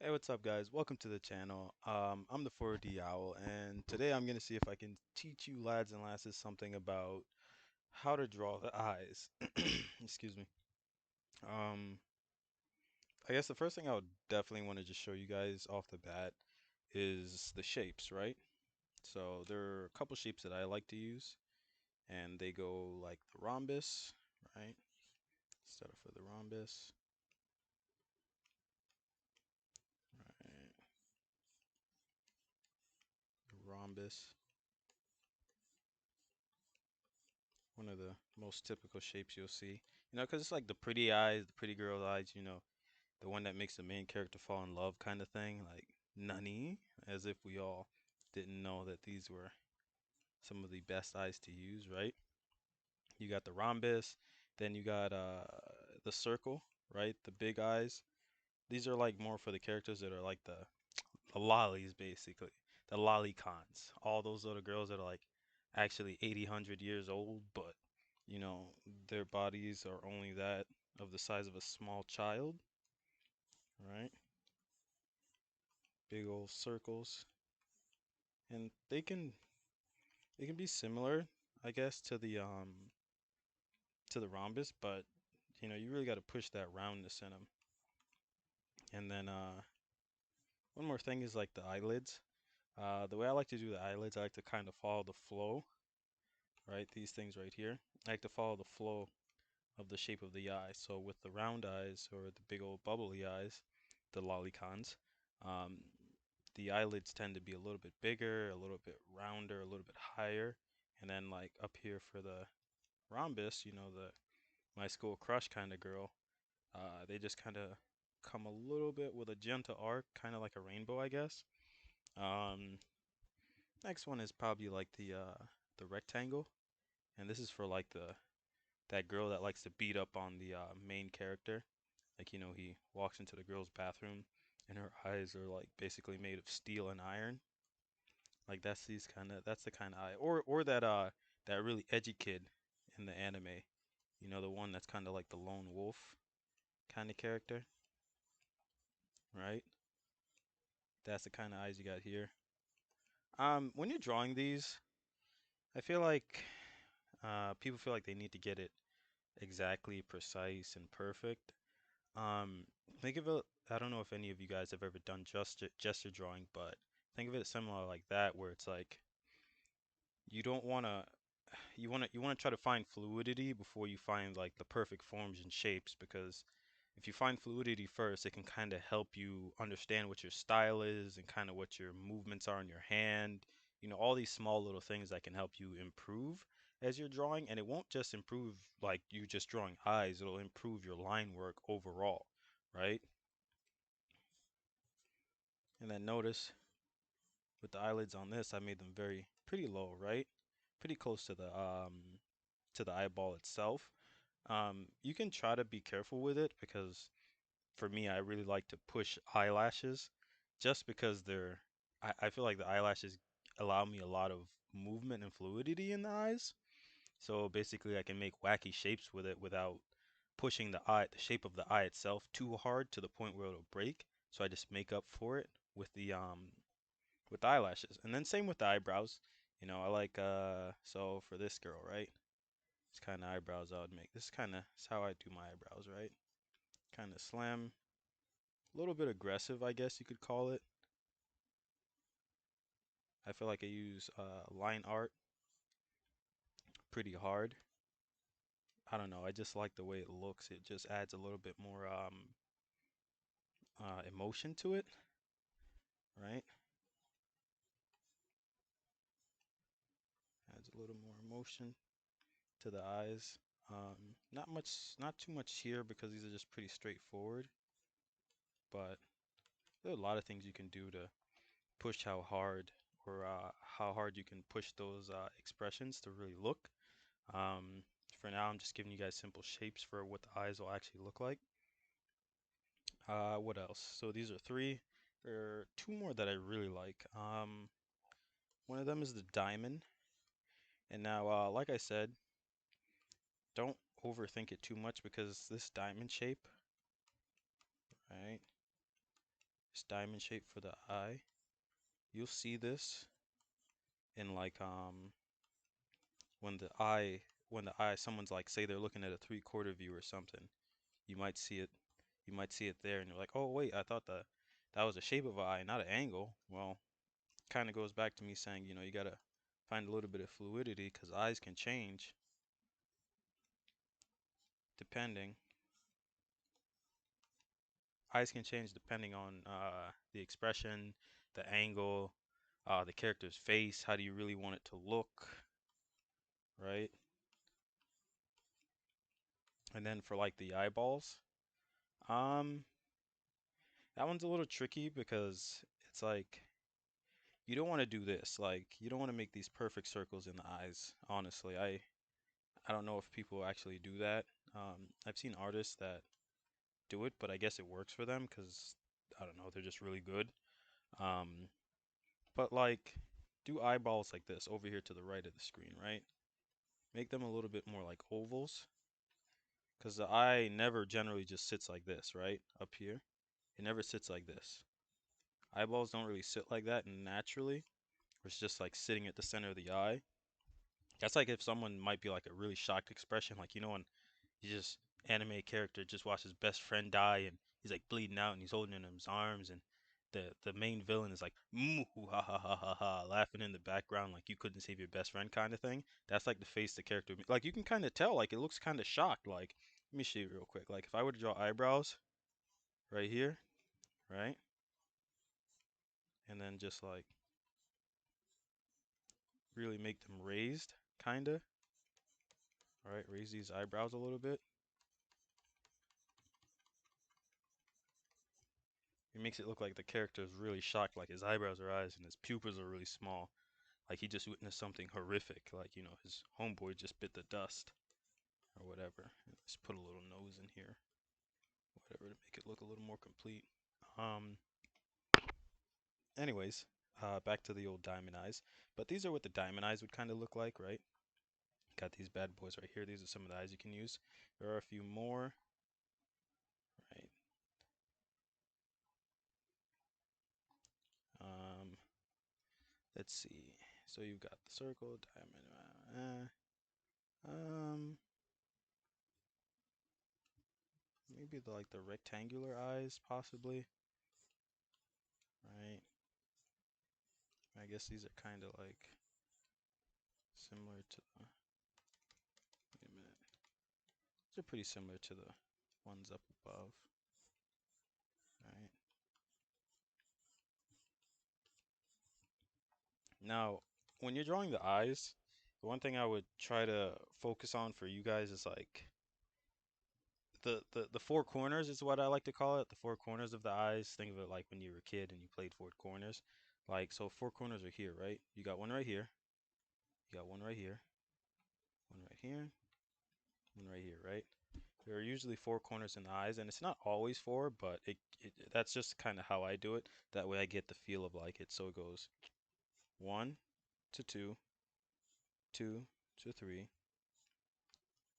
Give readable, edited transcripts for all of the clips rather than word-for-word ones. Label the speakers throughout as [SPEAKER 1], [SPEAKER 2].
[SPEAKER 1] Hey, what's up, guys? Welcome to the channel. I'm the 4D Owl, and today I'm gonna see if I can teach you lads and lasses something about how to draw the eyes. Excuse me. Um, I guess the first thing I would definitely want to just show you guys off the bat is the shapes, right? So there are a couple shapes that I like to use, and they go like the rhombus, right? Start off with the rhombus, right? The rhombus. One of the most typical shapes you'll see. Because it's like the pretty eyes, the pretty girl eyes, the one that makes the main character fall in love kind of thing. Like, nani? As if we all didn't know that these were some of the best eyes to use, right? You got the rhombus, then you got the circle, right? The big eyes. These are like more for the characters that are like the lollies, basically. The lolicons. All those little girls that are like actually 80, 100 years old, but you know, their bodies are only that of the size of a small child, right? Big old circles. And they can be similar, I guess, to the rhombus, but you really got to push that roundness in them. And then one more thing is like the eyelids. The way I like to do the eyelids, I like to kind of follow the flow, right? These things right here. I like to follow the flow of the shape of the eye. So with the round eyes or the big old bubbly eyes, the lolicons, um, the eyelids tend to be a little bit bigger, a little bit rounder, a little bit higher. And then like up here for the rhombus, the my school crush kind of girl, they just kind of come a little bit with a gentle arc, kind of like a rainbow, I guess. Um, Next one is probably like the rectangle, and this is for like the that girl that likes to beat up on the main character. Like, he walks into the girl's bathroom and her eyes are like basically made of steel and iron. Like that's the kind of eye. Or that really edgy kid in the anime. The one that's kind of like the lone wolf kind of character, right? That's the kind of eyes you got here. When you're drawing these, I feel like people feel like they need to get it exactly precise and perfect. Um, think of it, I don't know if any of you guys have ever done gesture drawing, but think of it similar like that, where it's like you don't wanna you wanna try to find fluidity before you find like the perfect forms and shapes, because if you find fluidity first, it can kind of help you understand what your style is and kind of what your movements are in your hand. All these small little things that can help you improve as you're drawing, and it won't just improve like you just drawing eyes, it'll improve your line work overall, right? And then notice with the eyelids on this, I made them very pretty low, right? Pretty close to the eyeball itself. You can try to be careful with it because for me, I really like to push eyelashes just because I feel like the eyelashes allow me a lot of movement and fluidity in the eyes. So basically, I can make wacky shapes with it without pushing the shape of the eye itself too hard to the point where it'll break. So I just make up for it with the eyelashes. And then same with the eyebrows. I like so for this girl, right? This kind of eyebrows I would make. This kind of is how I do my eyebrows, right? Kind of slam, a little bit aggressive, I guess you could call it. I feel like I use line art pretty hard. I don't know. I just like the way it looks. It just adds a little bit more emotion to it, right? Adds a little more emotion to the eyes. Not much, not too much here because these are just pretty straightforward. But there are a lot of things you can do to push how hard you can push those expressions to really look. Um, for now, I'm just giving you guys simple shapes for what the eyes will actually look like. What else? So these are three. There are two more that I really like. One of them is the diamond. And now, like I said, don't overthink it too much because this diamond shape, right? this diamond shape for the eye. You'll see this in like when the eye someone's like, say they're looking at a 3/4 view or something. You might see it there and you're like, "Oh wait, I thought that was a shape of an eye, not an angle." Well, kind of goes back to me saying, you got to find a little bit of fluidity because eyes can change depending depending on the expression, the angle, the character's face. How do you really want it to look, right? And then for like the eyeballs, um, that one's a little tricky because it's like you don't want to do this. Like you don't want to make these perfect circles in the eyes. Honestly, I don't know if people actually do that. I've seen artists that do it, but I guess it works for them because I don't know, they're just really good. Um, but like do eyeballs like this over here to the right of the screen, right? Make them a little bit more like ovals because the eye never generally just sits like this, right? Up here. It never sits like this. Eyeballs don't really sit like that naturally. It's just like sitting at the center of the eye. That's like if someone might be like a really shocked expression, like when you just anime character just watch his best friend die and he's like bleeding out and he's holding in his arms and the main villain is like ha ha ha ha ha laughing in the background like you couldn't save your best friend kind of thing. That's like the face the character like you can kind of tell like it looks kind of shocked. Like let me show you real quick. Like if I were to draw eyebrows right here, right, and then just like really make them raised, kinda, right, raise these eyebrows a little bit. It makes it look like the character is really shocked, like his eyebrows are eyes and his pupils are really small. Like he just witnessed something horrific, like, his homeboy just bit the dust or whatever. Let's put a little nose in here, whatever, to make it look a little more complete. Um, anyways, back to the old diamond eyes. But these are what the diamond eyes would kind of look like, right? Got these bad boys right here. These are some of the eyes you can use. There are a few more, right? Um, let's see. So you've got the circle, diamond, maybe like the rectangular eyes, possibly, right? I guess these are kind of like similar to the, wait a minute. These are pretty similar to the ones up above, right? Now, when you're drawing the eyes, the one thing I would try to focus on for you guys is like the four corners is what I like to call it. The four corners of the eyes. Think of it like when you were a kid and you played four corners. Like, so four corners are here, right? You got one right here. You got one right here. One right here. One right here, right? There are usually four corners in the eyes, and it's not always four, but that's just kind of how I do it. That way I get the feel of like it. So it goes one to two, two to three,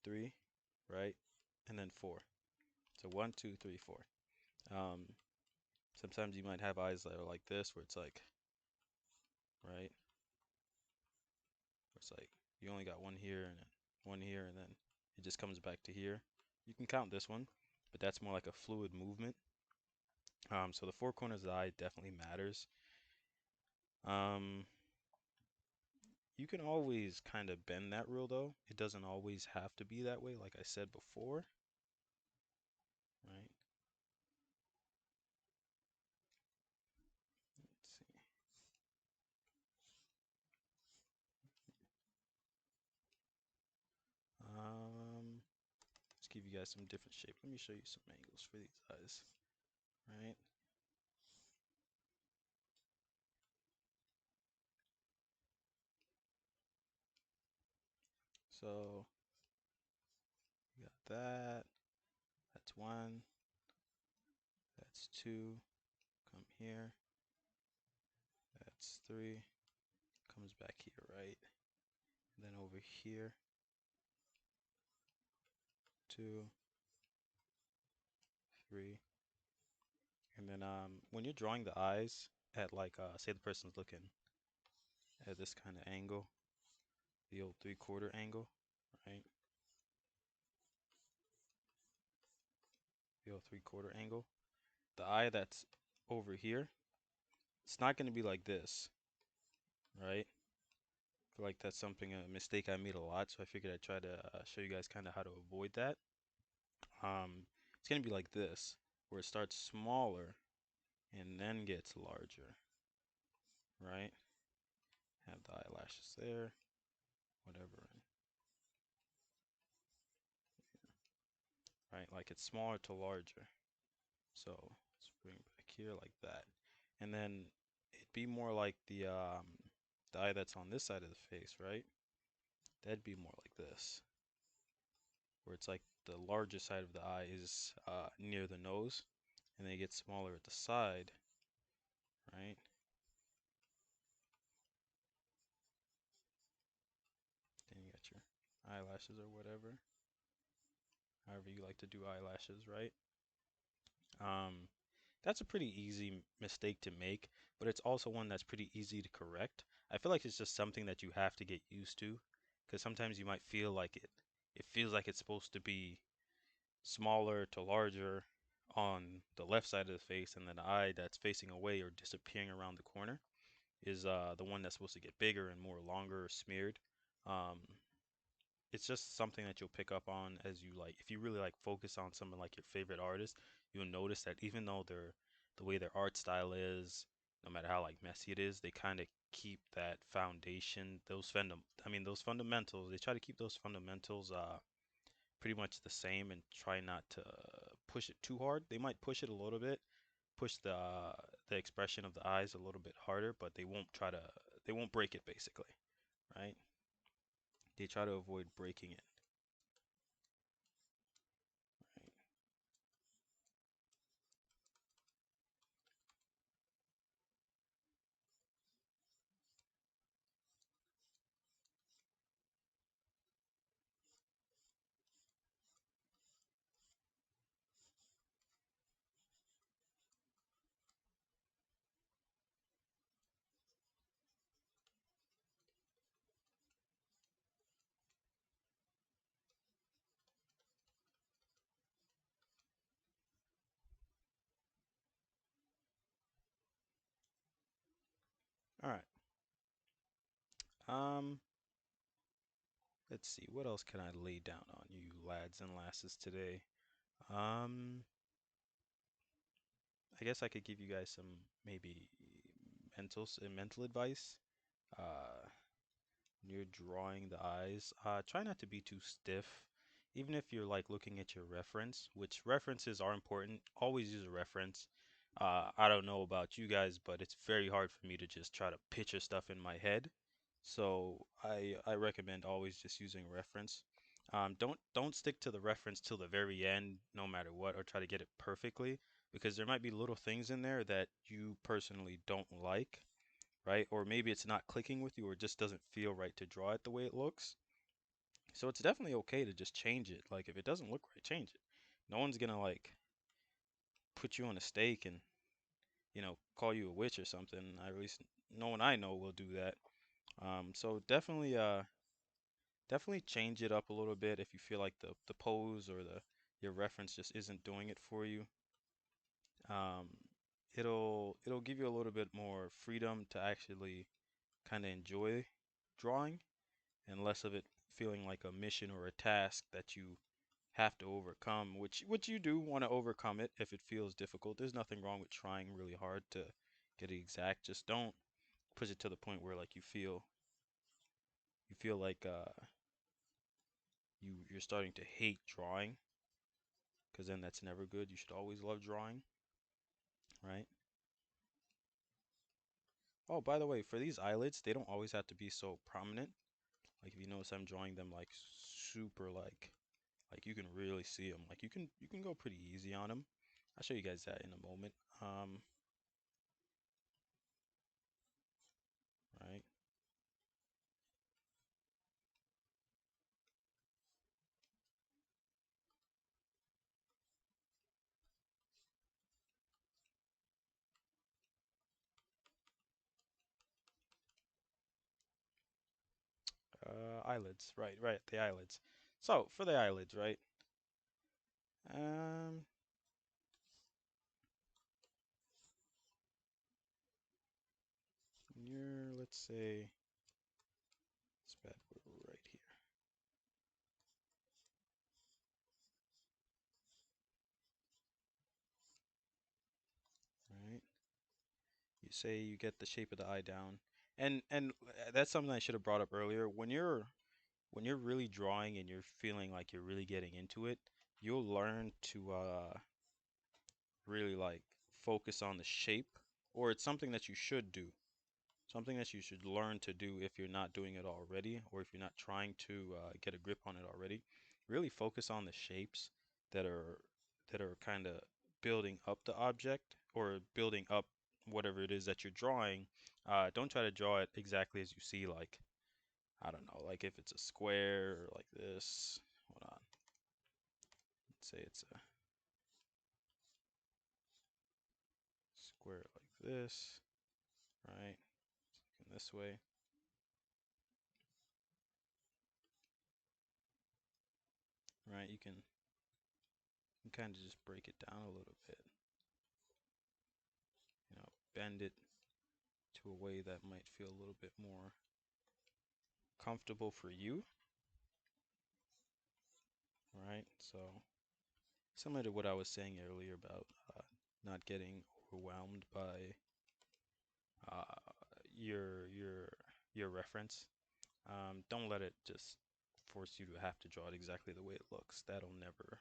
[SPEAKER 1] three, right? And then four. So one, two, three, four. Um, Sometimes you might have eyes that are like this, where it's like, right? Where it's like you only got one here and then one here, and then it just comes back to here. You can count this one, but that's more like a fluid movement. So the four corners of the eye definitely matters. Um, you can always kind of bend that rule though. It doesn't always have to be that way, like I said before, right? Let's see. Let's give you guys some different shapes. Let me show you some angles for these eyes, right? So you got that. That's one. That's two. Come here. That's three. Comes back here, right? And then over here, two, three, And then when you're drawing the eyes at like say the person's looking at this kind of angle, the old three-quarter angle, right? The old three-quarter angle. The eye that's over here, it's not going to be like this, right? I feel like that's something a mistake I made a lot, so I figured I'd try to show you guys kind of how to avoid that. It's going to be like this, where it starts smaller and then gets larger, right? Have the eyelashes there, whatever, right? Like it's smaller to larger. So let's bring it back here like that. And then it'd be more like the eye that's on this side of the face, right? That'd be more like this, where it's like the largest side of the eye is near the nose, and then it gets smaller at the side, right? Then you got your eyelashes or whatever, however you like to do eyelashes, right? Um, that's a pretty easy mistake to make, but it's also one that's pretty easy to correct. I feel like it's just something that you have to get used to, because sometimes you might feel like it feels like it's supposed to be smaller to larger on the left side of the face, and then the eye that's facing away or disappearing around the corner is the one that's supposed to get bigger and more longer or smeared. Um, it's just something that you'll pick up on as you like if you really like focus on someone like your favorite artist, you'll notice that even though the way their art style is, no matter how like messy it is, they kind of keep that foundation, those fundamentals, they try to keep those fundamentals pretty much the same and try not to push it too hard. They might push it a little bit, push the expression of the eyes a little bit harder, but they won't break it basically, right? They try to avoid breaking it. Right? All right. Um, let's see. What else can I lay down on you lads and lasses today? Um, I guess I could give you guys some maybe mental advice. Uh, when you're drawing the eyes, try not to be too stiff. Even if you're like looking at your reference, which references are important, always use a reference. I don't know about you guys, but it's very hard for me to just try to picture stuff in my head. So I recommend always just using a reference. Don't stick to the reference till the very end, no matter what, or try to get it perfectly, because there might be little things in there that you personally don't like, right? Or maybe it's not clicking with you or it just doesn't feel right to draw it the way it looks. So it's definitely okay to just change it. Like if it doesn't look right, change it. No one's gonna like put you on a stake and, call you a witch or something. At least no one I know will do that. So definitely change it up a little bit if you feel like the pose or the your reference just isn't doing it for you. Um, it'll give you a little bit more freedom to actually kind of enjoy drawing and less of it feeling like a mission or a task that you have to overcome, which you do want to overcome it if it feels difficult. There's nothing wrong with trying really hard to get it exact. Just don't push it to the point where like you feel like you're starting to hate drawing, because then that's never good. You should always love drawing, right? Oh, by the way, for these eyelids, they don't always have to be so prominent. Like if you notice, I'm drawing them like super like you can really see them. Like you can go pretty easy on them. I'll show you guys that in a moment. Right. eyelids. Right, right, the eyelids. So for the eyelids, right? Um, you're let's say it's bad. We're right here, right? You say you get the shape of the eye down, and that's something I should have brought up earlier. When you're really drawing and you're feeling like you're really getting into it, you'll learn to really like focus on the shape, or it's something that you should do. Something that you should learn to do if you're not doing it already, or if you're not trying to get a grip on it already. Really focus on the shapes that are kind of building up the object or building up whatever it is that you're drawing. Don't try to draw it exactly as you see, like I don't know, like if it's a square or like this. Hold on, let's say it's a square like this, right? In this way, right? You can kind of just break it down a little bit, bend it to a way that might feel a little bit more comfortable for you, right? So similar to what I was saying earlier about not getting overwhelmed by uh, your your reference. Don't let it just force you to have to draw it exactly the way it looks. That'll never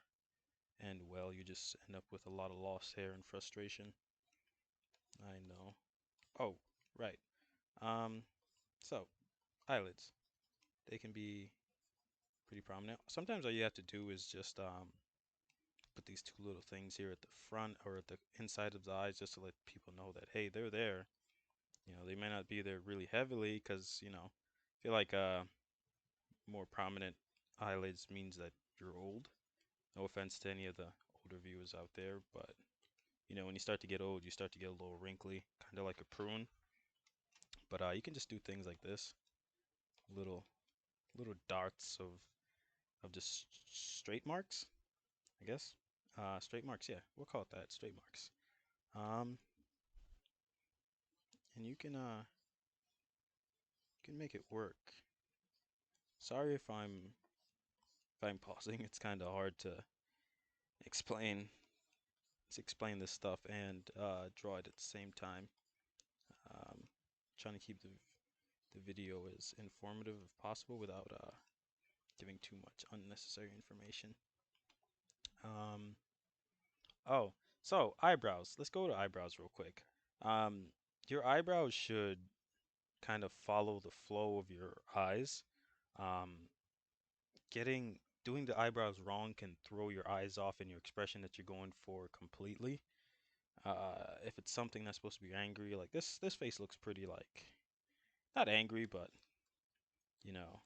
[SPEAKER 1] end well. You just end up with a lot of lost hair and frustration. I know. Oh, right. Um, so eyelids, they can be pretty prominent. Sometimes all you have to do is just put these two little things here at the front or at the inside of the eyes just to let people know that hey, they're there. They may not be there really heavily because, I feel like more prominent eyelids means that you're old. No offense to any of the older viewers out there, but when you start to get old, you start to get a little wrinkly, kind of like a prune. But you can just do things like this, little little darts of just straight marks, I guess. Straight marks, yeah, we'll call it that, straight marks. Um, and you can make it work. Sorry if I'm pausing. It's kind of hard to explain explain this stuff and draw it at the same time. Um, Trying to keep the video as informative as possible without giving too much unnecessary information. Um, oh, so eyebrows. Let's go to eyebrows real quick. Um, your eyebrows should kind of follow the flow of your eyes. Um, getting doing the eyebrows wrong can throw your eyes off and your expression that you're going for completely. If it's something that's supposed to be angry, like this face looks pretty like not angry, but you know,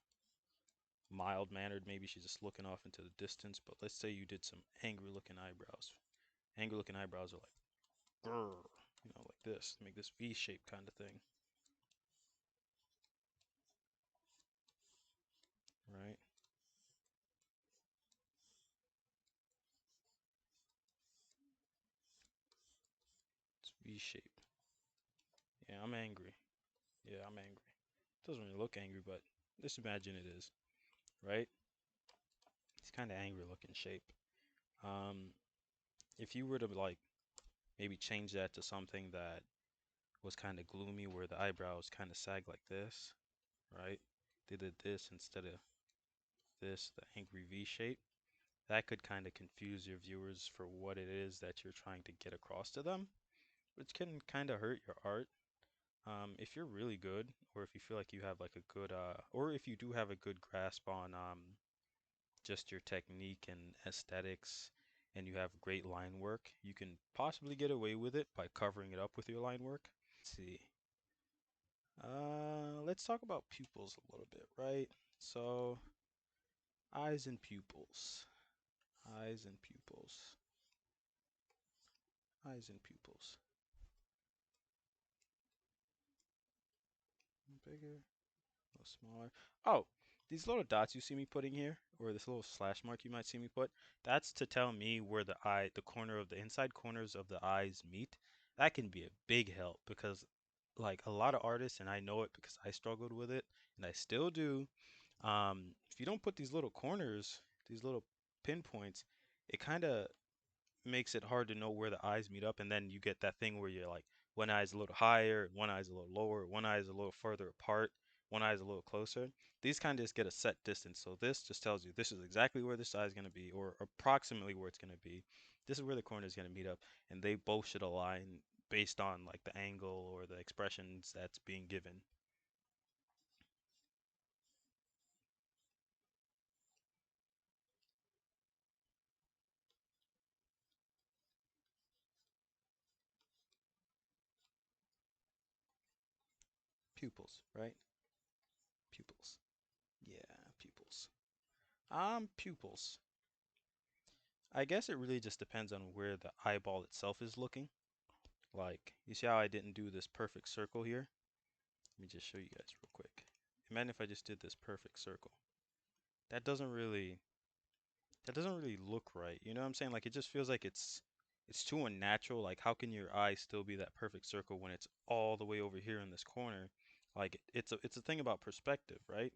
[SPEAKER 1] mild mannered. Maybe she's just looking off into the distance. But let's say you did some angry looking eyebrows. Angry looking eyebrows are like grrr, like this, make this V shape kind of thing, right? It's V shape. Yeah, I'm angry. Yeah, I'm angry. Doesn't really look angry, but just imagine it is, right? It's kind of angry looking shape. Um, if you were to like maybe change that to something that was kind of gloomy, where the eyebrows kind of sag like this, right? They did this instead of this, the angry V shape. That could kind of confuse your viewers for what it is that you're trying to get across to them, which can kind of hurt your art. If you're really good, or if you feel like you have like a good, or if you do have a good grasp on just your technique and aesthetics, and you have great line work, you can possibly get away with it by covering it up with your line work. Let's see. Let's talk about pupils a little bit, right? So, eyes and pupils. Eyes and pupils. Eyes and pupils. Bigger, a little smaller. Oh, these little dots you see me putting here, or this little slash mark you might see me put, that's to tell me where the corner of the inside corners of the eyes meet. That can be a big help because, like a lot of artists, and I know it because I struggled with it, and I still do. If you don't put these little corners, these little pinpoints, it kind of makes it hard to know where the eyes meet up, and then you get that thing where you're like one eye's a little higher, one eye's a little lower, one eye is a little further apart, one eye is a little closer. These kind of just get a set distance, so this just tells you this is exactly where this eye is going to be, or approximately where it's going to be. This is where the corner is going to meet up, and they both should align based on like the angle or the expressions that's being given. Pupils, right? Pupils. Yeah, pupils. Pupils. I guess it really just depends on where the eyeball itself is looking. Like, you see how I didn't do this perfect circle here? Let me just show you guys real quick. Imagine if I just did this perfect circle. That doesn't really that doesn't really look right. You know what I'm saying? Like it just feels like it's too unnatural. Like how can your eye still be that perfect circle when it's all the way over here in this corner? Like it's a thing about perspective, right?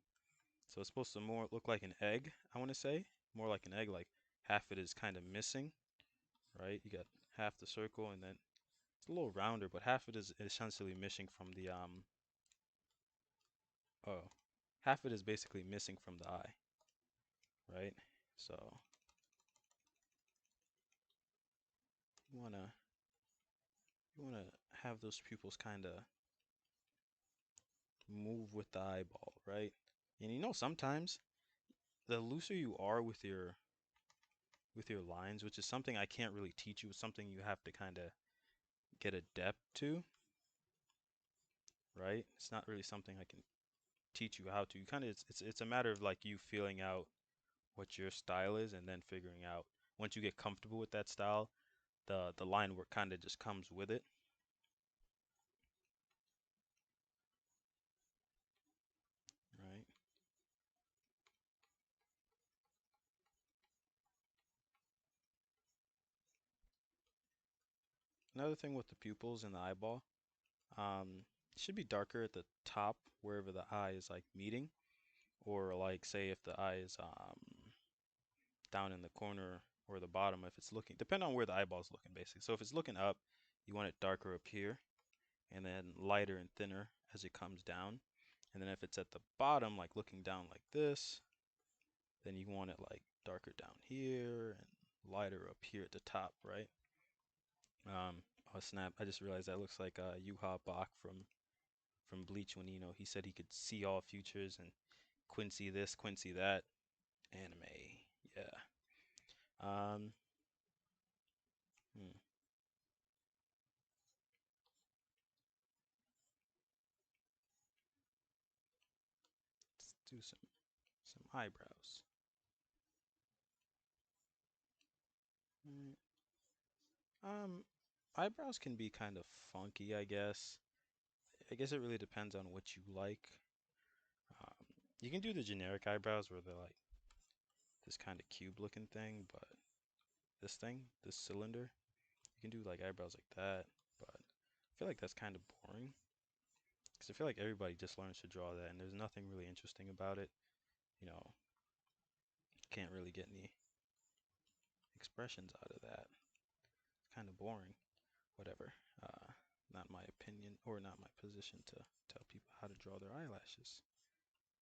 [SPEAKER 1] So it's supposed to more look like an egg, I want to say. More like an egg, like half it is kind of missing, right? You got half the circle and then it's a little rounder, but half it is essentially missing from the oh, half it is basically missing from the eye, right? So you wanna you wanna have those pupils kind of move with the eyeball, right? And you know sometimes the looser you are with your lines, which is something I can't really teach you, it's something you have to kind of get adept to, right? It's not really something I can teach you how to. You kind of it's a matter of like you feeling out what your style is and then figuring out once you get comfortable with that style, the line work kind of just comes with it, right? Another thing with the pupils and the eyeball, it should be darker at the top wherever the eye is like meeting, or like say if the eye is down in the corner or the bottom, if it's looking, depend on where the eyeball is looking basically. So if it's looking up, you want it darker up here, and then lighter and thinner as it comes down. And then if it's at the bottom, like looking down like this, then you want it like darker down here and lighter up here at the top, right? Oh snap! I just realized that looks like Yuha Bach from Bleach when he said he could see all futures and Quincy this, Quincy that. Anime, yeah. Um, hmm, let's do some eyebrows. Mm, Um, eyebrows can be kind of funky, I guess. I guess it really depends on what you like. Um, you can do the generic eyebrows where they're like this kind of cube looking thing, but this thing, this cylinder, you can do like eyebrows like that, but I feel like that's kind of boring because I feel like everybody just learns to draw that and there's nothing really interesting about it. You know, can't really get any expressions out of that. It's kind of boring. Whatever. Not my opinion or not my position to tell people how to draw their eyelashes.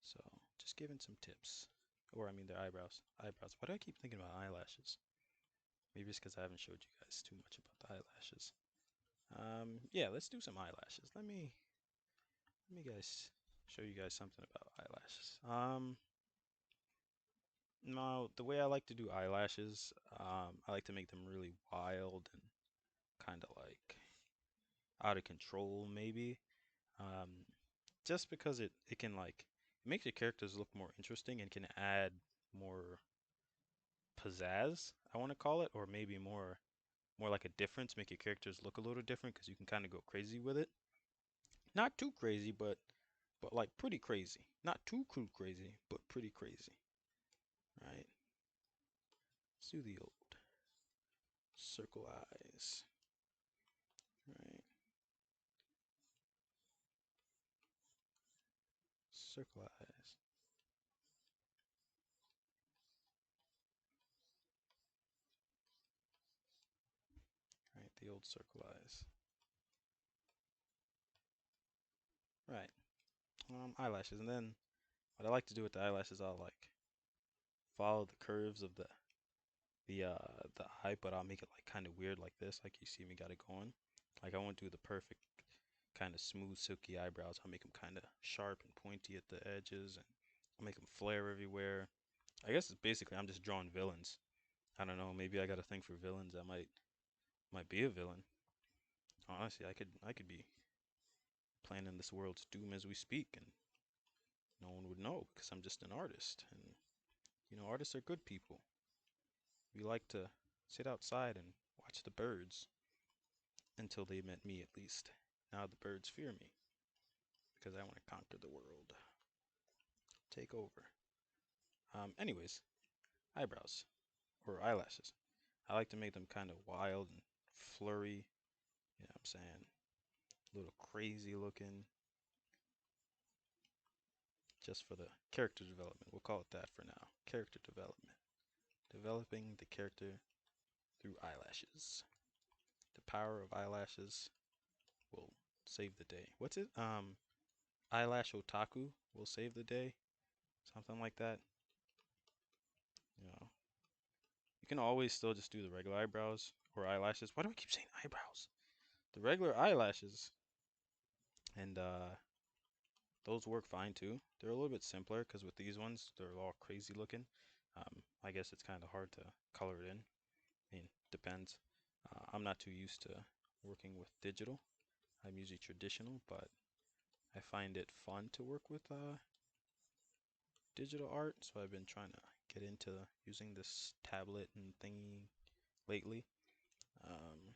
[SPEAKER 1] So just giving some tips. Or I mean their eyebrows. Eyebrows. Why do I keep thinking about eyelashes? Maybe it's because I haven't showed you guys too much about the eyelashes. Yeah, let's do some eyelashes. Let me guys show you guys something about eyelashes. No, the way I like to do eyelashes, I like to make them really wild and kind of like out of control, maybe. Um, just because it can like it makes your characters look more interesting and can add more pizzazz, I want to call it, or maybe more like a difference, make your characters look a little different because you can kind of go crazy with it. Not too crazy, but but like pretty crazy. Not too crazy, but pretty crazy, right? Let's do the old circle eyes, right? Circle eyes, right? The old circle eyes, right? Eyelashes, and then what I like to do with the eyelashes, I'll like follow the curves of the eye, but I'll make it like kind of weird like this, like you see me got it going. Like I won't do the perfect kind of smooth, silky eyebrows. I'll make them kind of sharp and pointy at the edges, and I'll make them flare everywhere. I guess it's basically I'm just drawing villains. I don't know. Maybe I got a thing for villains. I might be a villain. Honestly, I could be planning this world's doom as we speak, and no one would know because I'm just an artist. And artists are good people. We like to sit outside and watch the birds until they met me, at least. Now the birds fear me because I want to conquer the world, take over. Anyways, eyebrows or eyelashes. I like to make them kind of wild and flurry. You know what I'm saying? A little crazy looking, just for the character development. We'll call it that for now. Character development. Developing the character through eyelashes. The power of eyelashes will save the day. What's it? Eyelash otaku will save the day. Something like that. You know, you can always still just do the regular eyebrows or eyelashes. Why do I keep saying eyebrows? The regular eyelashes, and those work fine too. They're a little bit simpler because with these ones, they're all crazy looking. I guess it's kind of hard to color it in. I mean, depends. I'm not too used to working with digital. I'm usually traditional, but I find it fun to work with digital art. So I've been trying to get into using this tablet and thingy lately. Um,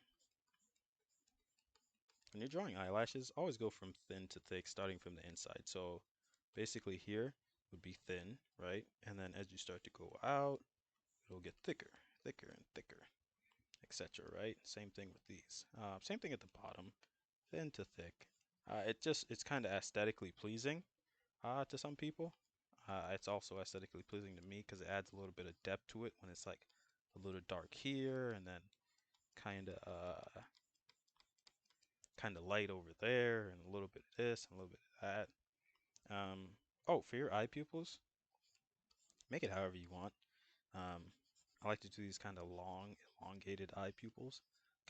[SPEAKER 1] when you're drawing eyelashes, always go from thin to thick, starting from the inside. So basically here would be thin, right? And then as you start to go out, it'll get thicker, thicker and thicker, etc. Right? Same thing with these. Same thing at the bottom, thin to thick. It's kind of aesthetically pleasing to some people. It's also aesthetically pleasing to me because it adds a little bit of depth to it when it's like a little dark here and then kind of kind of light over there and a little bit of this and a little bit of that. Oh, for your eye pupils, make it however you want. Um, I like to do these kind of long, elongated eye pupils,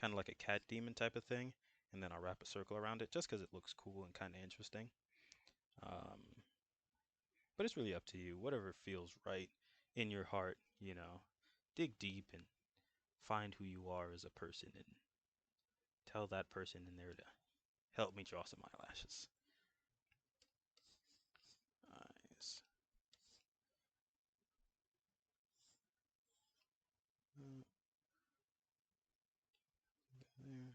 [SPEAKER 1] kind of like a cat demon type of thing, and then I'll wrap a circle around it just because it looks cool and kind of interesting. Um, but it's really up to you, whatever feels right in your heart, dig deep and find who you are as a person and tell that person in there to help me draw some eyelashes. Eyes. Uh, there.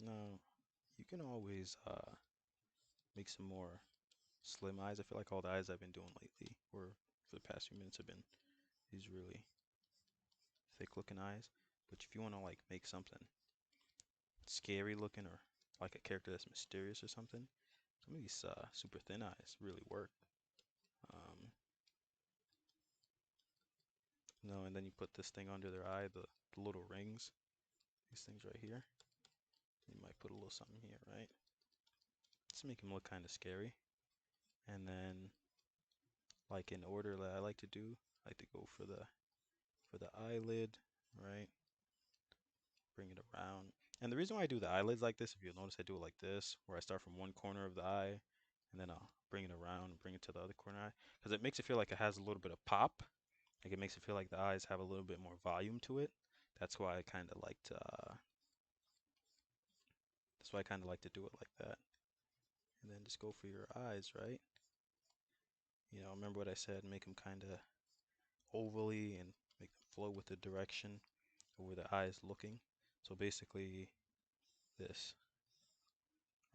[SPEAKER 1] No, you can always make some more slim eyes. I feel like all the eyes I've been doing lately, or for the past few minutes, have been these really thick looking eyes. But if you want to like make something scary looking or like a character that's mysterious or something, some of these super thin eyes really work. Um, no, and then you put this thing under their eye, the little rings, these things right here. You might put a little something here, right? Just make them look kind of scary. And then, like in order that I like to do, I like to go for the eyelid, right? Bring it around. And the reason why I do the eyelids like this, if you'll notice, I do it like this, where I start from one corner of the eye, and then I'll bring it around and bring it to the other corner eye, because it makes it feel like it has a little bit of pop. Like it makes it feel like the eyes have a little bit more volume to it. That's why I kind of like to. That's why I kind of like to do it like that. And then just go for your eyes, right? Remember what I said, make them kind of ovally and make them flow with the direction. where the eye is looking. So basically this,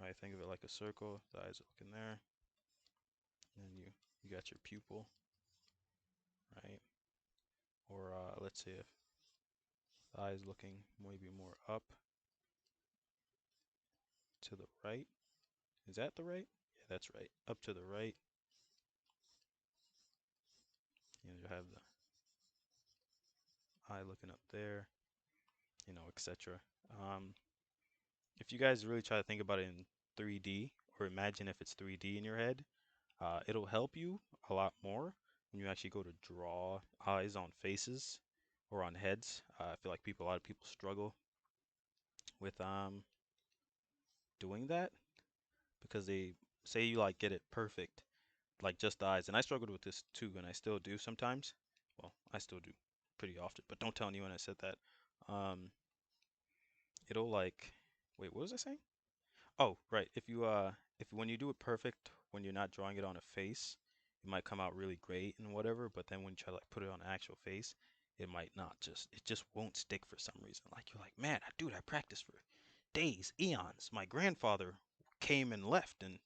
[SPEAKER 1] right? Think of it like a circle. The eyes are looking there, and then you got your pupil, right? Or let's say if the eye is looking maybe more up to the right. Is that the right? Yeah, that's right. Up to the right, you have the eye looking up there, etc. Um, if you guys really try to think about it in 3D, or imagine if it's 3D in your head, it'll help you a lot more when you actually go to draw eyes on faces or on heads. I feel like a lot of people struggle with doing that because they say you like get it perfect, like just the eyes. And I struggled with this too, and I still do sometimes. Well, I still do pretty often, but don't tell anyone I said that. Um, it'll like, wait, what was I saying? Oh, right. If when you do it perfect, when you're not drawing it on a face, it might come out really great and whatever, but then when you try to like put it on an actual face, it just won't stick for some reason. Like you're like, man, dude, I practiced for days, eons. My grandfather came and left and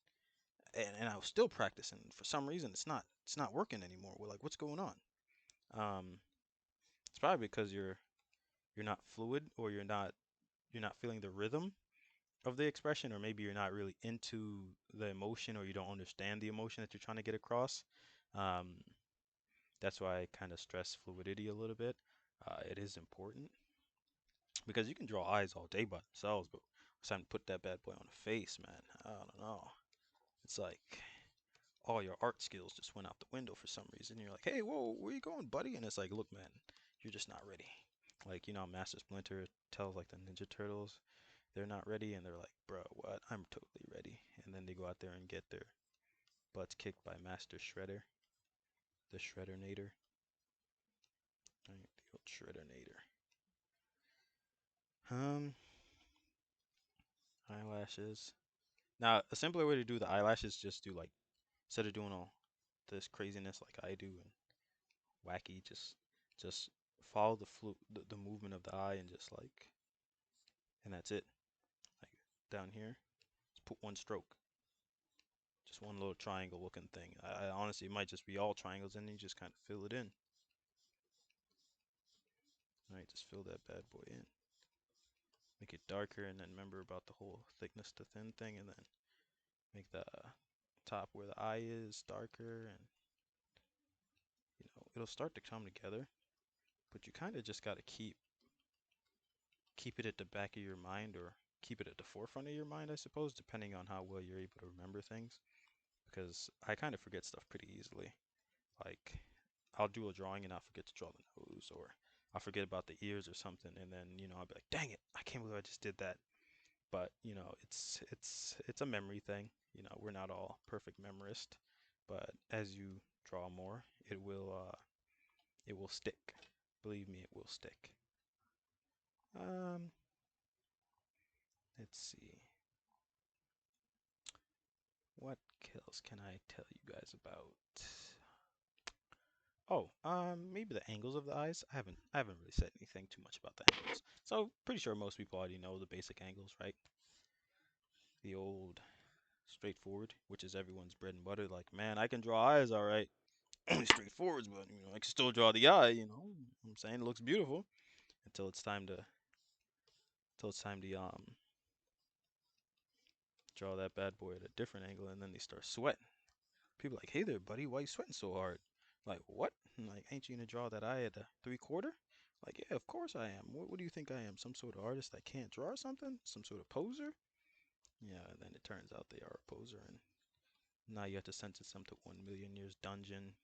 [SPEAKER 1] I was still practicing. For some reason, it's not working anymore. We're like, what's going on? Um, it's probably because you're not fluid or you're not feeling the rhythm of the expression, or maybe you're not really into the emotion or you don't understand the emotion that you're trying to get across. Um, that's why I kind of stress fluidity a little bit. It is important because you can draw eyes all day by themselves, but it's time to put that bad boy on a face, man. I don't know. It's like all your art skills just went out the window for some reason. You're like, hey, whoa, where you going, buddy? And it's like, look, man, you're just not ready. Like, Master Splinter tells like the Ninja Turtles they're not ready, and they're like, bro, what? I'm totally ready. And then they go out there and get their butts kicked by Master Shredder, the Shreddernator. Right, the old Shreddernator. Um, Eyelashes. Now, a simpler way to do the eyelashes just do like instead of doing all this craziness like I do and wacky, just follow the movement of the eye and just like and that's it. Like down here, just put one stroke, just one little triangle looking thing. I honestly it might just be all triangles and you just kind of fill it in. All right, just fill that bad boy in. Make it darker, and then remember about the whole thickness to thin thing, and then make the top where the eye is darker, and it'll start to come together. But you kind of just gotta keep it at the back of your mind, or keep it at the forefront of your mind, I suppose, depending on how well you're able to remember things. Because I kind of forget stuff pretty easily. Like I'll do a drawing and I'll forget to draw the nose, or I'll forget about the ears or something, and then I'll be like, dang it, I can't believe I just did that. But it's a memory thing. We're not all perfect memorist, but as you draw more, it will stick. Believe me, it will stick. Um, let's see. What else can I tell you guys about? Oh, maybe the angles of the eyes. I haven't really said anything too much about the angles. So pretty sure most people already know the basic angles, right? The old straightforward, which is everyone's bread and butter. Like, man, I can draw eyes all right. Only straightforwards, but I can still draw the eye. I'm saying it looks beautiful until it's time to draw that bad boy at a different angle, and then they start sweating. People are like, hey there, buddy, why you sweating so hard? Like, what? I'm like, ain't you gonna draw that eye at a 3/4? Like, yeah, of course I am. What do you think I am? Some sort of artist that can't draw or something? Some sort of poser? Yeah, and then it turns out they are a poser, and now you have to sentence them to 1,000,000 years dungeon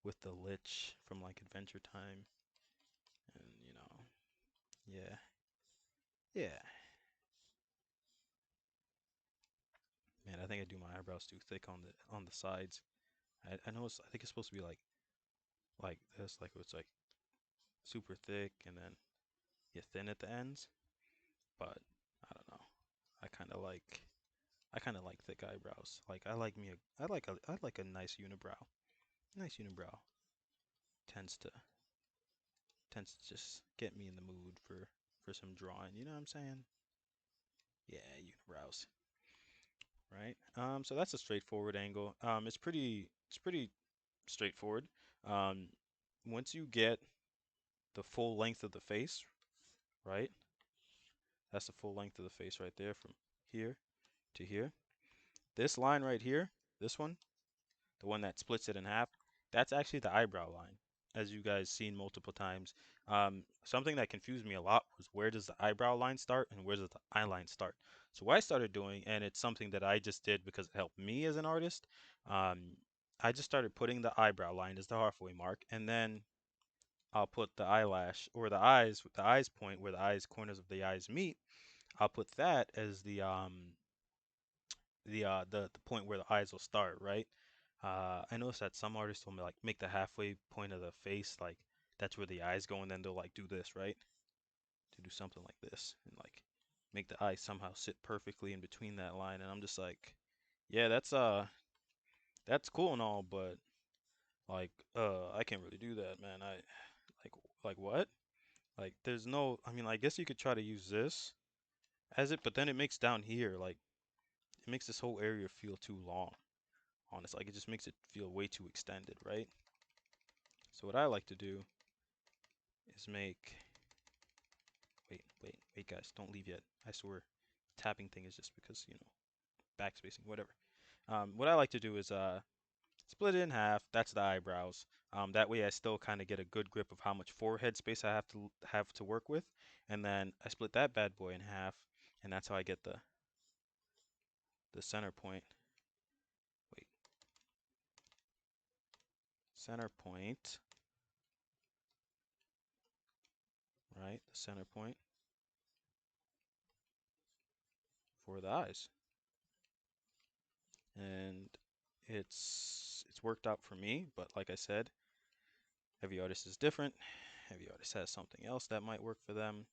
[SPEAKER 1] with the Lich from like Adventure Time, and yeah, yeah. Man, I think I do my eyebrows too thick on the sides. I know I think it's supposed to be like this, like it's like super thick and then you thin at the ends, but I don't know. I kind of like I kind of like thick eyebrows. Like I like a nice unibrow. Nice unibrow tends to tends to just get me in the mood for some drawing. You know what I'm saying? Yeah, unibrows, right? So that's a straightforward angle. It's pretty straightforward. Um, Once you get the full length of the face, right? That's the full length of the face right there from here to here. This line right here, this one, the one that splits it in half, that's actually the eyebrow line, as you guys seen multiple times. Something that confused me a lot was where does the eyebrow line start and where does the eye line start? So what I started doing, and it's something that I just did because it helped me as an artist, um, I just started putting the eyebrow line as the halfway mark, and then I'll put the eyelash or the eyes point where the eyes corners of the eyes meet. I'll put that as the point where the eyes will start, right? I noticed that some artists will like make the halfway point of the face like that's where the eyes go, and then they'll like do this, right? To do something like this and like make the eye somehow sit perfectly in between that line, and I'm just like, yeah, that's cool and all, but like I can't really do that, man. I like like what? Like there's no, I mean, I guess you could try to use this as it, but then it makes down here like it makes this whole area feel too long. Honestly, like it just makes it feel way too extended, right? So what I like to do is make, wait, guys, don't leave yet. I swear, tapping thing is just because, backspacing, whatever. What I like to do is split it in half. That's the eyebrows. That way I still kind of get a good grip of how much forehead space I have to work with, and then I split that bad boy in half, and that's how I get the center point. Wait, center point, right? The center point for the eyes. And it's worked out for me, but like I said, every artist is different. Every artist has something else that might work for them.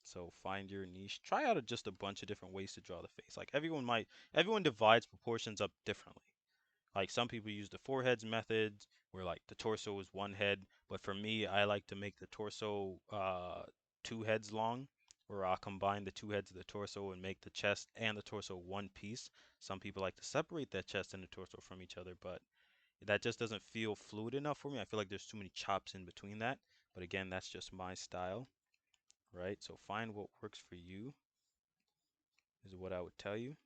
[SPEAKER 1] So find your niche. Try out just a bunch of different ways to draw the face. Like everyone divides proportions up differently. Like some people use the four heads method where like the torso is one head, but for me, I like to make the torso two heads long, where I'll combine the two heads of the torso and make the chest and the torso one piece. Some people like to separate that chest and the torso from each other, but that just doesn't feel fluid enough for me. I feel like there's too many chops in between that. But again, that's just my style, right? So find what works for you is what I would tell you,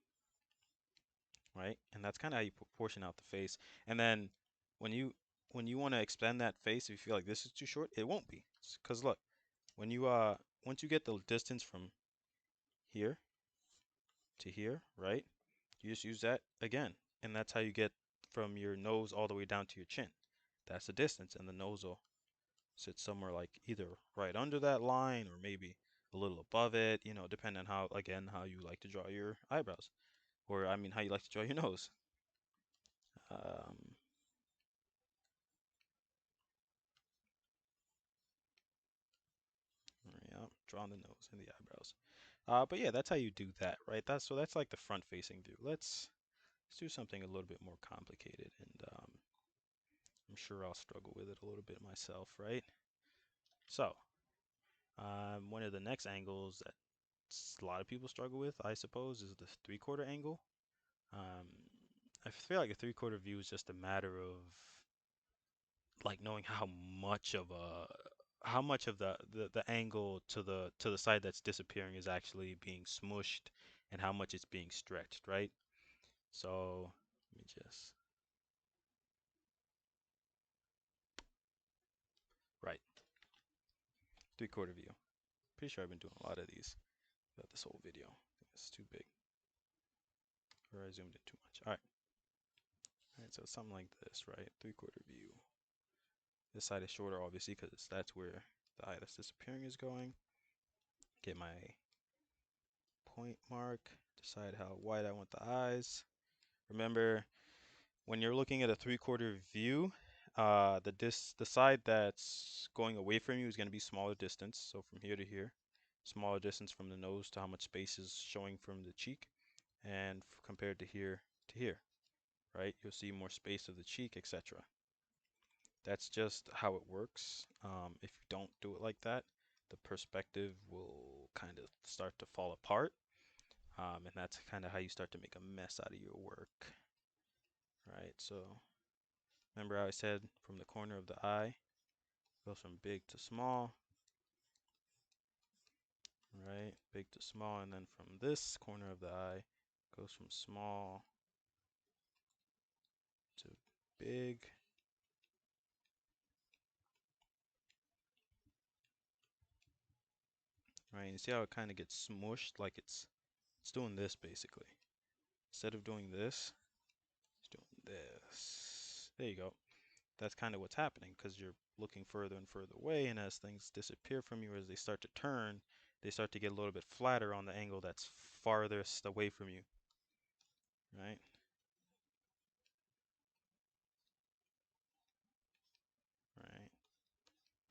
[SPEAKER 1] right? And that's kind of how you proportion out the face. And then when you when you want to expand that face, if you feel like this is too short, it won't be. Because look, when you once you get the distance from here to here, right? You just use that again. And that's how you get from your nose all the way down to your chin. That's the distance, and the nose will sit somewhere like either right under that line or maybe a little above it, depending on how, again, how you like to draw your eyebrows. Or, I mean, how you like to draw your nose. Um, yeah, drawing the nose and the eyebrows. But yeah, that's how you do that, right? That's like the front-facing view. Let's do something a little bit more complicated, and I'm sure I'll struggle with it a little bit myself, right? So, one of the next angles that a lot of people struggle with, I suppose, is the three-quarter angle. Um, I feel like a three-quarter view is just a matter of like knowing how much of the angle to the side that's disappearing is actually being smushed and how much it's being stretched, right? So let me just right, three-quarter view. Pretty sure I've been doing a lot of these throughout this whole video. It's too big, or I zoomed in too much. All right, so something like this, right? Three-quarter view. This side is shorter, obviously, because that's where the eye that's disappearing is going. Get my point mark, decide how wide I want the eyes. Remember, when you're looking at a three-quarter view, the side that's going away from you is going to be smaller distance. So from here to here, smaller distance from the nose to how much space is showing from the cheek, and compared to here, right? You'll see more space of the cheek, etc. That's just how it works. If you don't do it like that, the perspective will kind of start to fall apart. And that's kind of how you start to make a mess out of your work, right? So remember how I said from the corner of the eye goes from big to small, right? Big to small, and then from this corner of the eye goes from small to big, right? And you see how it kind of gets smushed, like it's doing this basically. Instead of doing this, it's doing this. There you go. That's kind of what's happening because you're looking further and further away, and as things disappear from you, as they start to turn, they start to get a little bit flatter on the angle that's farthest away from you, right? Right.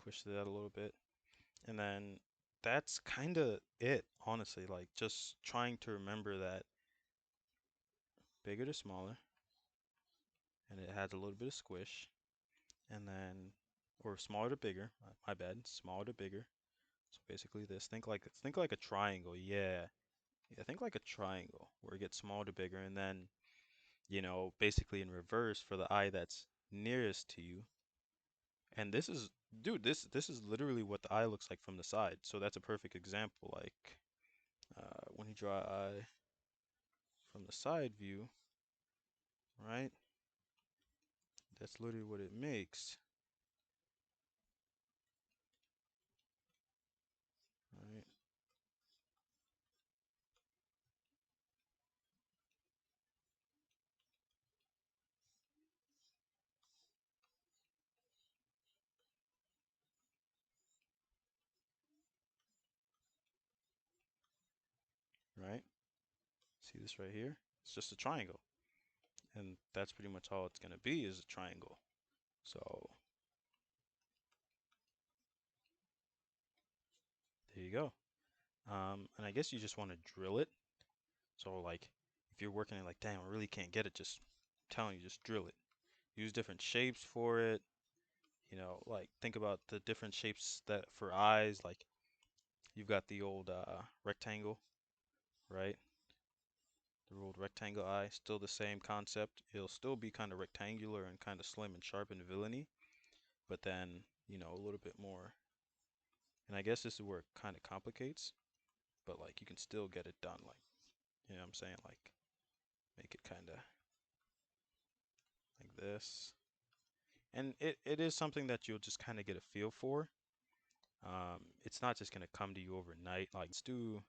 [SPEAKER 1] Push that a little bit. And then that's kind of it, honestly. Like just trying to remember that bigger to smaller, and it has a little bit of squish, and then or smaller to bigger. My bad, smaller to bigger. So basically this. Think like a triangle. Yeah. Yeah, think like a triangle where it gets smaller to bigger, and then basically in reverse for the eye that's nearest to you. And this is, dude, this is literally what the eye looks like from the side. So that's a perfect example. Like when you draw an eye from the side view, right? That's literally what it makes, right? Right? See this right here? It's just a triangle, and that's pretty much all it's gonna be is a triangle. So there you go. And I guess you just want to drill it. So like, if you're working it like, damn, I really can't get it, just I'm telling you, just drill it. Use different shapes for it. Like think about the different shapes that for eyes. Like you've got the old rectangle, right? The old rectangle eye, still the same concept. It'll still be kind of rectangular and kind of slim and sharp and villainy, but then, a little bit more. And I guess this is where it kind of complicates, but like you can still get it done. Like, what I'm saying? Like make it kind of like this. And it is something that you'll just kind of get a feel for. It's not just gonna come to you overnight. Like let's do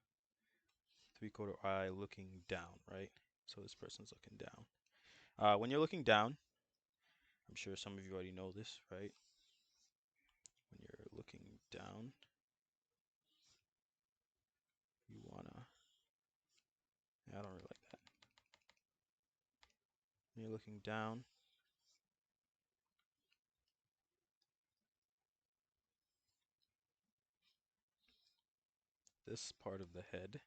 [SPEAKER 1] three-quarter eye looking down, right? So this person's looking down. When you're looking down, I'm sure some of you already know this, right? When you're looking down, you wanna. Yeah, I don't really like that. When you're looking down, this part of the head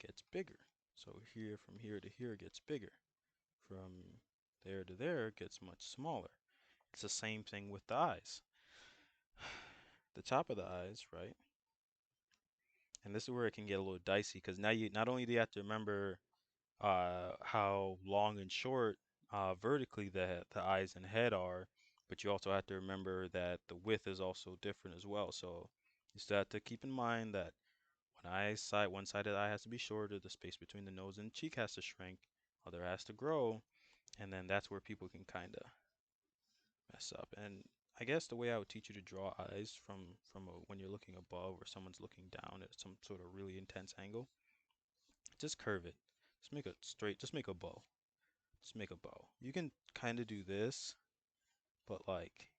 [SPEAKER 1] gets bigger. So here, from here to here gets bigger. From there to there gets much smaller. It's the same thing with the eyes. The top of the eyes, right? And this is where it can get a little dicey because now you not only do you have to remember how long and short vertically the eyes and head are, but you also have to remember that the width is also different as well. So you still have to keep in mind that one side of the eye has to be shorter, the space between the nose and cheek has to shrink, other has to grow, and then that's where people can kind of mess up. And I guess the way I would teach you to draw eyes when you're looking above or someone's looking down at some sort of really intense angle, just curve it. Just make a straight, just make a bow. Just make a bow. You can kind of do this, but like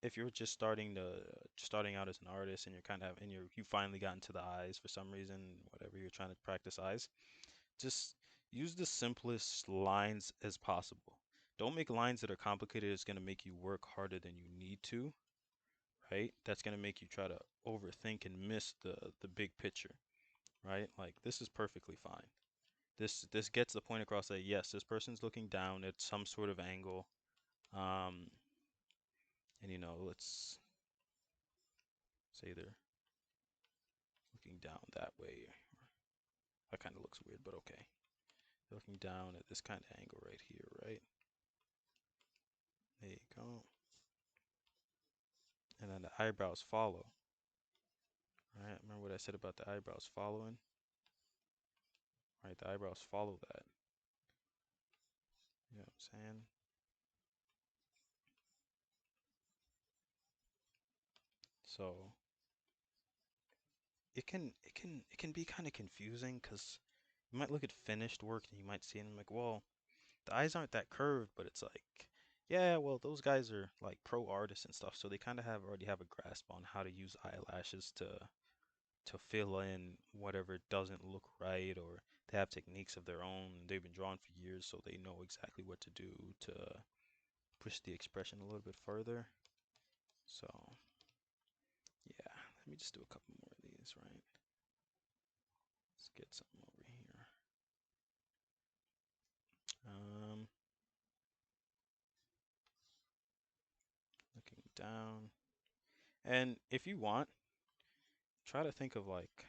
[SPEAKER 1] if you're just starting out as an artist and you're kind of and you finally got into the eyes for some reason, whatever you're trying to practice eyes, just use the simplest lines as possible. Don't make lines that are complicated. It's going to make you work harder than you need to, right? That's going to make you try to overthink and miss the big picture, right? Like this is perfectly fine. This gets the point across that yes, this person's looking down at some sort of angle. Um, let's say they're looking down that way. That kind of looks weird, but okay. They're looking down at this kind of angle right here, right? There you go. And then the eyebrows follow. Right? Remember what I said about the eyebrows following? Right? The eyebrows follow that. You know what I'm saying? So it can be kind of confusing because you might look at finished work and you might see it and like, well, the eyes aren't that curved, but it's like, yeah, well, those guys are like pro artists and stuff, so they kind of have already have a grasp on how to use eyelashes to fill in whatever doesn't look right, or they have techniques of their own. They've been drawn for years, so they know exactly what to do to push the expression a little bit further. So, yeah, let me just do a couple more of these, right? Let's get something over here. Um, Looking down. And if you want, try to think of like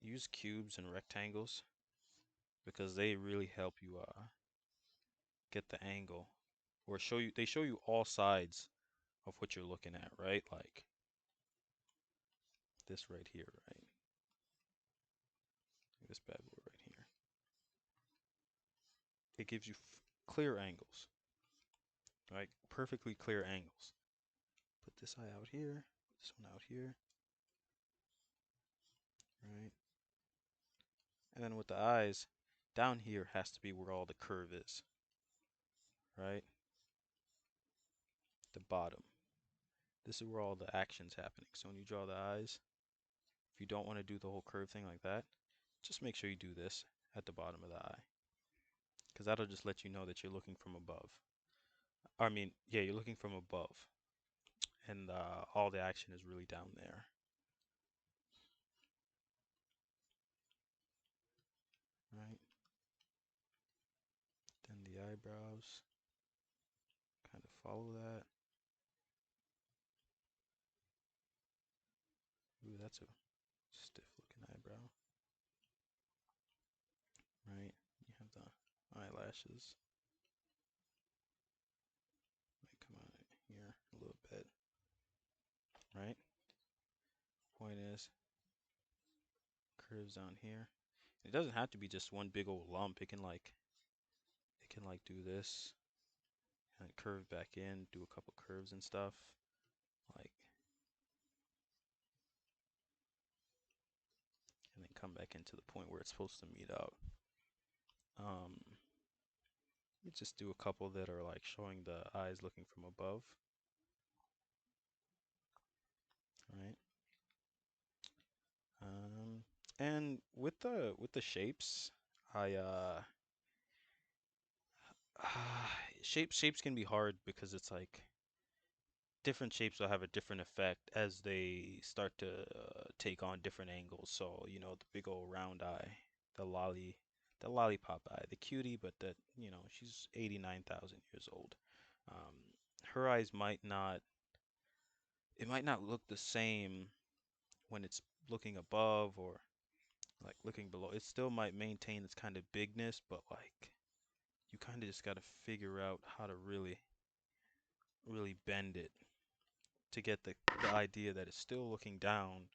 [SPEAKER 1] use cubes and rectangles because they really help you get the angle or they show you all sides of what you're looking at, right? Like this right here, right? This bad boy right here. It gives you clear angles, right? Perfectly clear angles. Put this eye out here, put this one out here, right? And then with the eyes, down here has to be where all the curve is, right? The bottom. This is where all the action's happening. So when you draw the eyes, if you don't want to do the whole curve thing like that, just make sure you do this at the bottom of the eye. Because that'll just let you know that you're looking from above. I mean, yeah, you're looking from above. And all the action is really down there. Right? Then the eyebrows kind of follow that. Ooh, that's a stiff looking eyebrow. Right? You have the eyelashes. Might come out here a little bit. Right? Point is, curves down here. It doesn't have to be just one big old lump. It can like do this and curve back in, do a couple curves and stuff. Like and then come back into the point where it's supposed to meet out. Um, let me just do a couple that are like showing the eyes looking from above, right? Um, and with the shapes, I shapes can be hard because it's like different shapes will have a different effect as they start to take on different angles. So, the big old round eye, the the lollipop eye, the cutie, but she's 89,000 years old. Um, Her eyes it might not look the same when it's looking above or like looking below. It still might maintain its kind of bigness, but like you kind of just got to figure out how to really, really bend it to get the idea that it's still looking down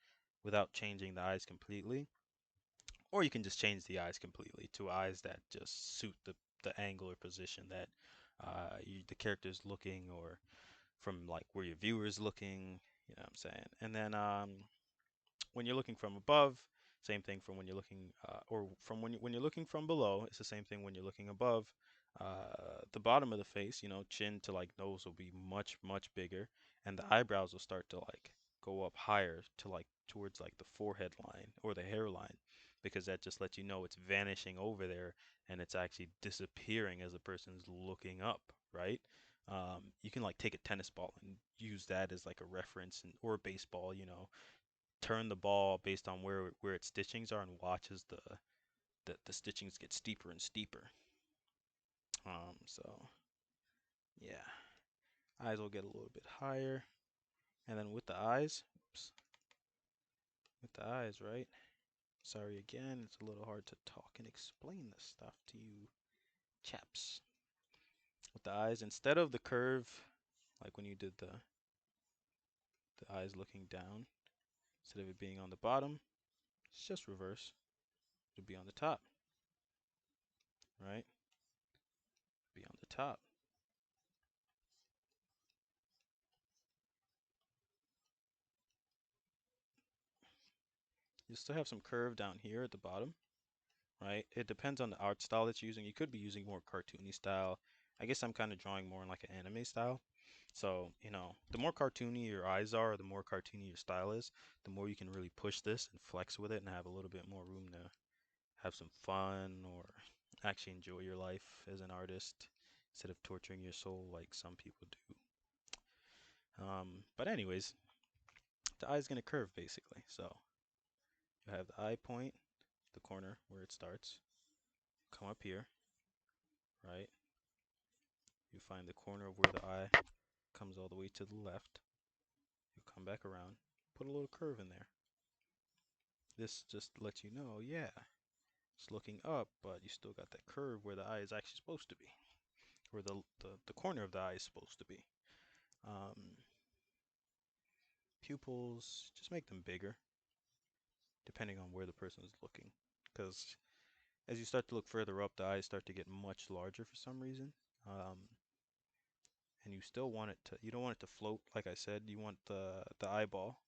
[SPEAKER 1] without changing the eyes completely. Or you can just change the eyes completely to eyes that just suit the angle or position that the character's looking, or from like where your viewer is looking, you know what I'm saying? And then when you're looking from above, same thing from when you're looking, or from when you're looking from below, it's the same thing when you're looking above. The bottom of the face, chin to like nose will be much, much bigger, and the eyebrows will start to like go up higher to like towards like the forehead line or the hairline, because that just lets you know it's vanishing over there and it's actually disappearing as the person's looking up, right? You can like take a tennis ball and use that as like a reference, or a baseball, turn the ball based on where its stitchings are and watch as the stitchings get steeper and steeper. So yeah. Eyes will get a little bit higher. And then with the eyes, oops, with the eyes, right? Sorry again, it's a little hard to talk and explain this stuff to you chaps. With the eyes, instead of the curve, like when you did the eyes looking down, instead of it being on the bottom, it's just reverse. It'll be on the top, right? Be on the top. You still have some curve down here at the bottom, right? It depends on the art style that's using. You could be using more cartoony style. I guess I'm kind of drawing more in like an anime style. So, the more cartoony your eyes are, the more cartoony your style is, the more you can really push this and flex with it and have a little bit more room to have some fun or actually enjoy your life as an artist instead of torturing your soul like some people do. But anyways, the eye is gonna curve basically. So you have the eye point, the corner where it starts. Come up here, right? You find the corner of where the eye comes all the way to the left. You come back around, put a little curve in there. This just lets you know, yeah, it's looking up, but you still got that curve where the eye is actually supposed to be, where the corner of the eye is supposed to be. Um, Pupils, just make them bigger, depending on where the person is looking. Because as you start to look further up, the eyes start to get much larger for some reason. And you still want it to, you don't want it to float, like I said, you want the eyeball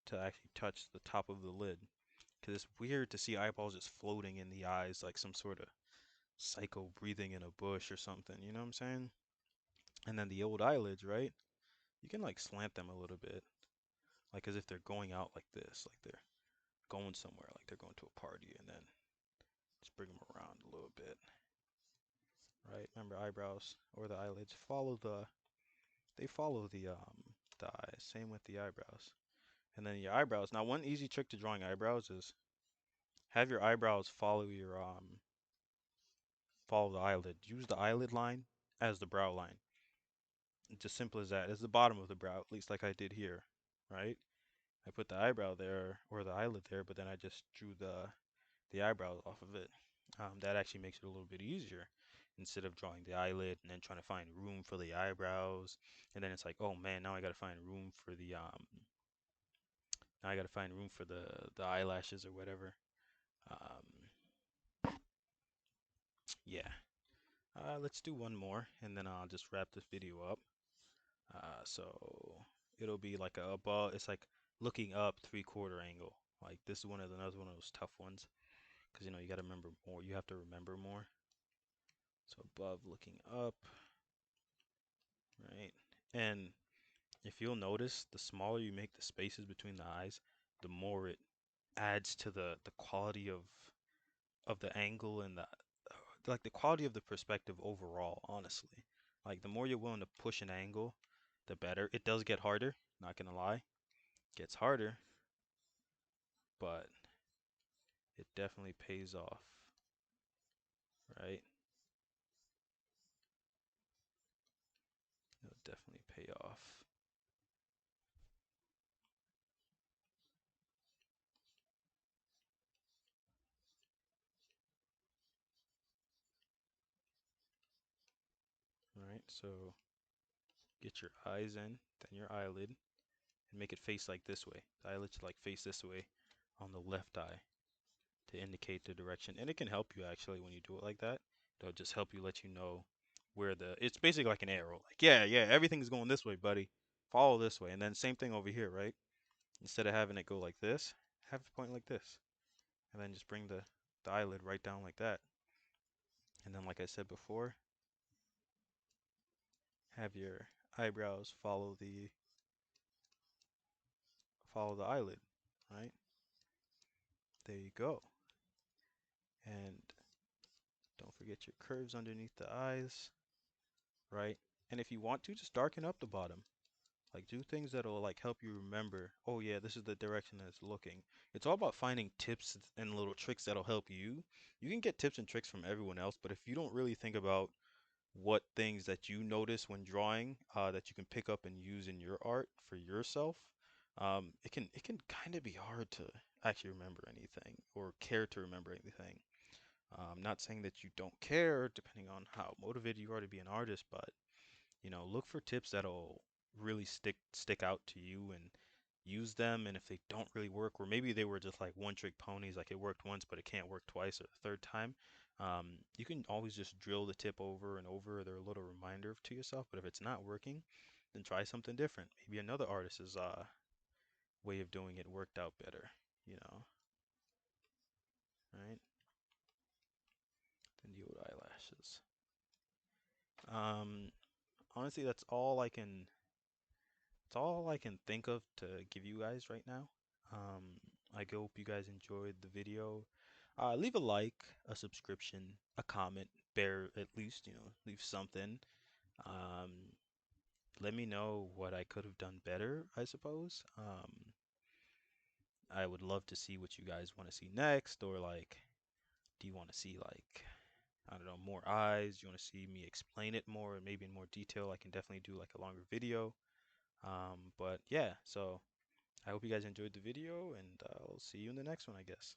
[SPEAKER 1] to actually touch the top of the lid. Because it's weird to see eyeballs just floating in the eyes like some sort of psycho breathing in a bush or something, you know what I'm saying? And then the old eyelids, right? You can like slant them a little bit, like as if they're going out like this, like they're going somewhere, like they're going to a party, and then just bring them around a little bit, right? Remember eyebrows or the eyelids follow they follow the eyes. Same with the eyebrows. And then your eyebrows. Now, one easy trick to drawing eyebrows is have your eyebrows follow the eyelid. Use the eyelid line as the brow line. It's as simple as that. It's the bottom of the brow, at least like I did here, right? I put the eyebrow there or the eyelid there, but then I just drew the eyebrows off of it. That actually makes it a little bit easier instead of drawing the eyelid and then trying to find room for the eyebrows. And then it's like, oh man, now I gotta find room for now I gotta find room for the eyelashes or whatever. Um, yeah. Let's do one more and then I'll just wrap this video up. So it'll be like a above, it's like looking up 3/4 angle. Like this is another one of those tough ones because you gotta remember more. You have to remember more. So above looking up, right? And if you'll notice, the smaller you make the spaces between the eyes, the more it adds to the quality of the angle and the quality of the perspective overall, honestly. Like the more you're willing to push an angle, the better. It does get harder, not gonna lie. It gets harder, but it definitely pays off, right? It'll definitely pay off. All right, so get your eyes in, then your eyelid, and make it face like this way. The eyelid should like face this way on the left eye to indicate the direction. And it can help you actually when you do it like that. It'll just help you let you know where it's basically like an arrow. Like, yeah, yeah, everything's going this way, buddy. Follow this way. And then same thing over here, right? Instead of having it go like this, have it point like this. And then just bring the eyelid right down like that. And then like I said before, have your eyebrows follow the eyelid, right? There you go. And don't forget your curves underneath the eyes, right? And if you want to, just darken up the bottom. Like do things that'll like help you remember, oh yeah, this is the direction that it's looking. It's all about finding tips and little tricks that'll help you. You can get tips and tricks from everyone else, but if you don't really think about what things that you notice when drawing that you can pick up and use in your art for yourself. It can kind of be hard to actually remember anything or care to remember anything. Not saying that you don't care, depending on how motivated you are to be an artist, but look for tips that'll really stick out to you and use them. And if they don't really work, or maybe they were just like one trick ponies, like it worked once but it can't work twice or the third time, you can always just drill the tip over and over. They're a little reminder to yourself. But if it's not working, then try something different. Maybe another artist's way of doing it worked out better, you know, right? Than the old eyelashes. Um, Honestly, that's all I can think of to give you guys right now. I hope you guys enjoyed the video. Leave a like, a subscription, a comment, bear at least, leave something. Um, Let me know what I could have done better, I suppose. I would love to see what you guys want to see next, or like, do you want to see like, I don't know, more eyes? Do you want to see me explain it more, maybe in more detail? I can definitely do like a longer video. But yeah, so I hope you guys enjoyed the video, and I'll see you in the next one, I guess.